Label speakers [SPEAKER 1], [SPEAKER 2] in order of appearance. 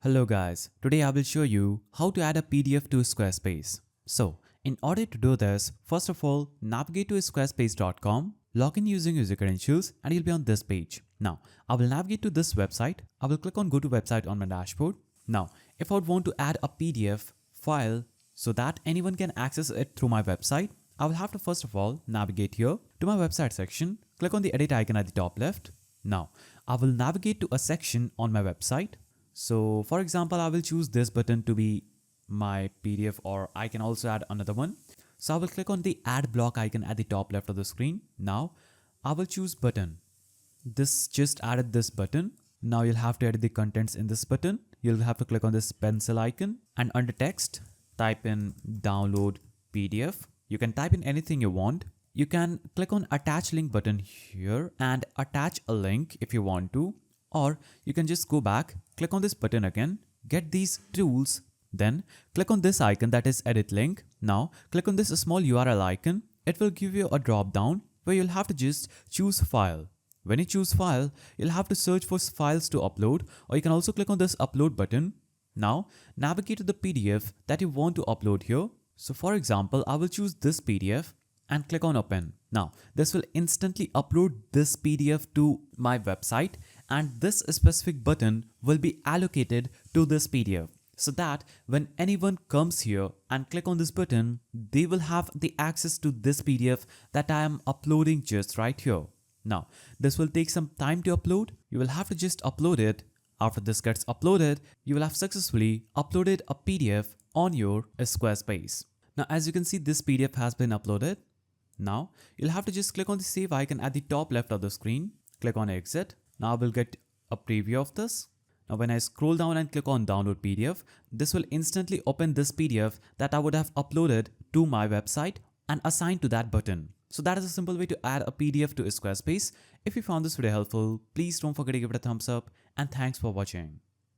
[SPEAKER 1] Hello guys, today I will show you how to add a PDF to Squarespace. So, in order to do this, first of all, navigate to squarespace.com, log in using user credentials and you'll be on this page. Now, I will navigate to this website. I will click on go to website on my dashboard. Now, if I would want to add a PDF file so that anyone can access it through my website, I will have to first of all navigate here to my website section, click on the edit icon at the top left. Now, I will navigate to a section on my website. So for example, I will choose this button to be my PDF, or I can also add another one. So I will click on the add block icon at the top left of the screen. Now I will choose button. This just added this button. Now you'll have to edit the contents in this button. You'll have to click on this pencil icon and under text, type in download PDF. You can type in anything you want. You can click on attach link button here and attach a link if you want to. Or you can just go back, click on this button again, get these tools, then click on this icon that is edit link. Now click on this small URL icon. It will give you a drop down where you'll have to just choose file. When you choose file, you'll have to search for files to upload, or you can also click on this upload button. Now navigate to the PDF that you want to upload here. So for example, I will choose this PDF and click on open. Now this will instantly upload this PDF to my website, and this specific button will be allocated to this PDF so that when anyone comes here and click on this button, they will have the access to this PDF that I am uploading just right here. Now this will take some time to upload. You will have to just upload it. After this gets uploaded, you will have successfully uploaded a PDF on your Squarespace. Now as you can see, this PDF has been uploaded. Now you'll have to just click on the save icon at the top left of the screen, click on exit. Now I will get a preview of this. Now when I scroll down and click on download PDF, this will instantly open this PDF that I would have uploaded to my website and assigned to that button. So that is a simple way to add a PDF to Squarespace. If you found this video helpful, please don't forget to give it a thumbs up, and thanks for watching.